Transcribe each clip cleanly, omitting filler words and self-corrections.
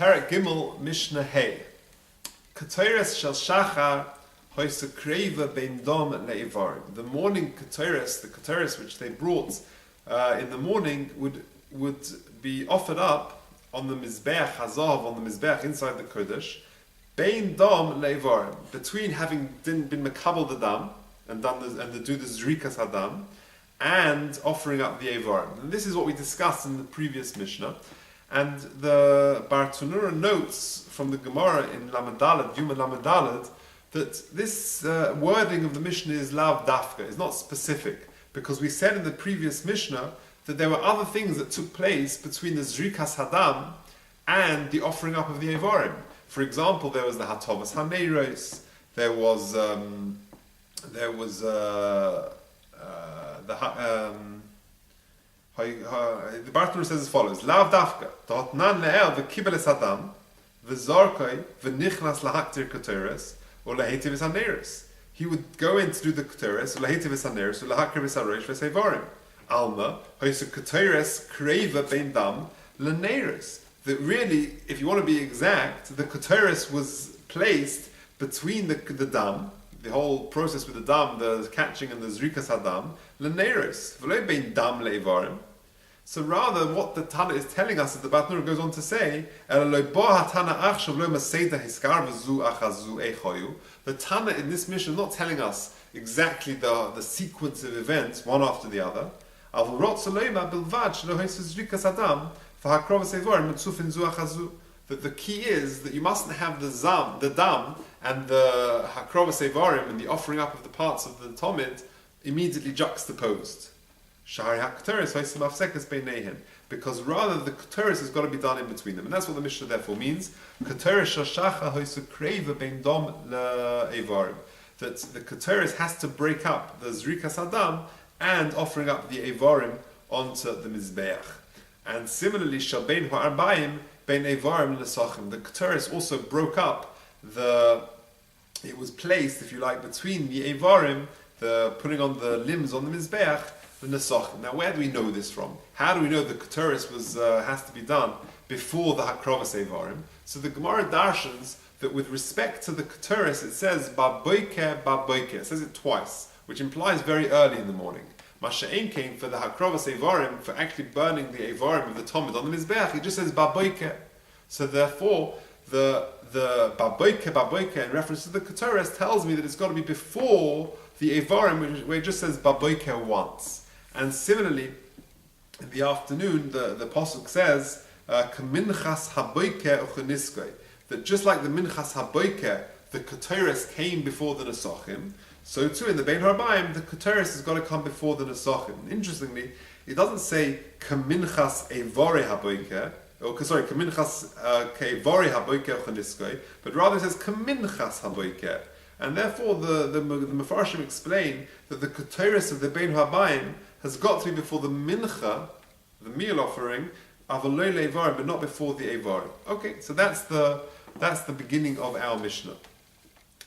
Perek Gimel Mishnah Hey. Ketores shel shachar hoise kreva bein dom le'ivarim. The morning ketores, the ketores which they brought in the morning, would be offered up on the mizbeach hazav, on the mizbeach inside the kodesh, bein dom le'ivarim, between having been mekabel the dam and do the zrikas hadam, and offering up the Eivarim. And this is what we discussed in the previous Mishnah. And the Bar Tanura notes from the Gemara in Lamed Yomא Lamed that this wording of the Mishnah is lav dafka, is not specific, because we said in the previous Mishnah that there were other things that took place between the Zrikas Hadam and the offering up of the Eivarim. For example, there was the Hatovas Haneiros, there was the Bartner says as follows: Lav dafka da'otnan le'el v'kibeles adam v'zarkai v'nichnas lahaktir keteres or lahetiv v'saneres. He would go in to do the keteres or lahetiv v'saneres or lahakir v'sarosh v'seivarim. Alma hoyse keteres kreva bein dam l'neres. That really, if you want to be exact, the keteres was placed between the dam. The whole process with the dam, the catching and the zrikas hadam, l'neres, v'lo bein dam le'ivarim. So rather, what the Tana is telling us, as the Batnur goes on to say, the Tana in this mission is not telling us exactly the sequence of events, one after the other. That the key is that you mustn't have the dam and the hakrovas eivarim and the offering up of the parts of the tomid immediately juxtaposed. Because rather the keteris has got to be done in between them, and that's what the Mishnah therefore means. That the keteris has to break up the zrikas adam and offering up the eivarim onto the mizbeach. And similarly, shabein ha'arbayim bein eivarim l'sachim. The keteris also broke up it was placed, if you like, between the eivarim, the putting on the limbs on the mizbeach, the nesachim. Now, where do we know this from? How do we know the keteris has to be done before the hakrovas eivarim? So the Gemara darshans that with respect to the keteris, it says baboike baboike. It says it twice, which implies very early in the morning. Masha'en came for the hakrovas eivarim, for actually burning the eivarim of the tomid on the mizbeach. It just says baboike. So therefore, the baboike in reference to the keteris tells me that it's got to be before the eivarim, where it just says baboike once. And similarly, in the afternoon, the pasuk says kaminchas haboike ucheniskei, that just like the minchas haboike, the keteris came before the nesachim, so too in the bein harbayim, the keteris has got to come before the nesachim. Interestingly, it doesn't say kaminchas eivari haboike, kaminchas keivari haboike ucheniskei, but rather it says kaminchas haboike. And therefore, the Mefarshim explain that the keteris of the bein harbayim has got to be before the mincha, the meal offering, avaloi le'ivarim, but not before the eivarim. Okay, so that's the beginning of our Mishnah.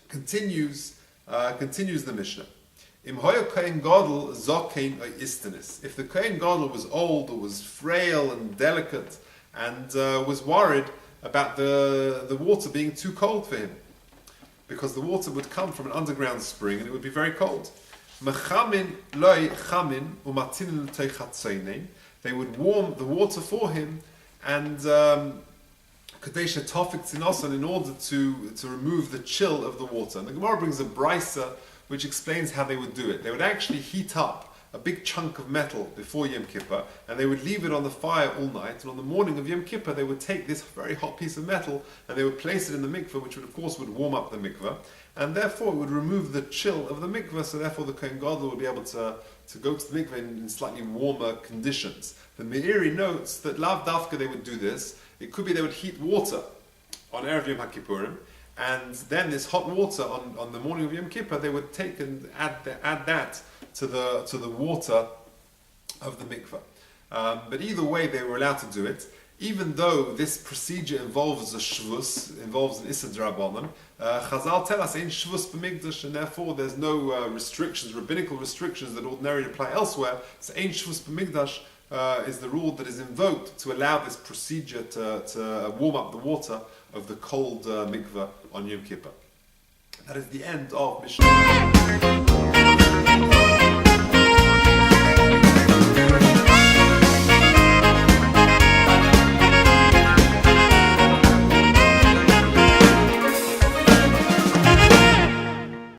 Continues the Mishnah. Im hoya kohen gadol zokein or istanis. If the kohen gadol was old or was frail and delicate and was worried about the water being too cold for him, because the water would come from an underground spring and it would be very cold. Mechamin loy chamin umatinin l'teichatzeinein. They would warm the water for him, and kadesha tofik tzinosan, in order to remove the chill of the water. And the Gemara brings a brisa which explains how they would do it. They would actually heat up a big chunk of metal before Yom Kippur, and they would leave it on the fire all night, and on the morning of Yom Kippur they would take this very hot piece of metal and they would place it in the mikveh, which would of course warm up the mikveh, and therefore it would remove the chill of the mikveh, so therefore the Kohen Gadol would be able to go to the mikveh in slightly warmer conditions. The Meiri notes that lav dafka they would do this. It could be they would heat water on Erev Yom HaKippurim, and then this hot water on the morning of Yom Kippur they would take and add that to the water of the mikveh. But either way, they were allowed to do it, even though this procedure involves a shvus, involves an issa d'rabbanan. Chazal tell us ain't shvus b'mikdash, and therefore there's no restrictions, rabbinical restrictions that ordinarily apply elsewhere. So ain't shvus b'mikdash is the rule that is invoked to allow this procedure to warm up the water of the cold mikveh on Yom Kippur. That is the end of Mishnah.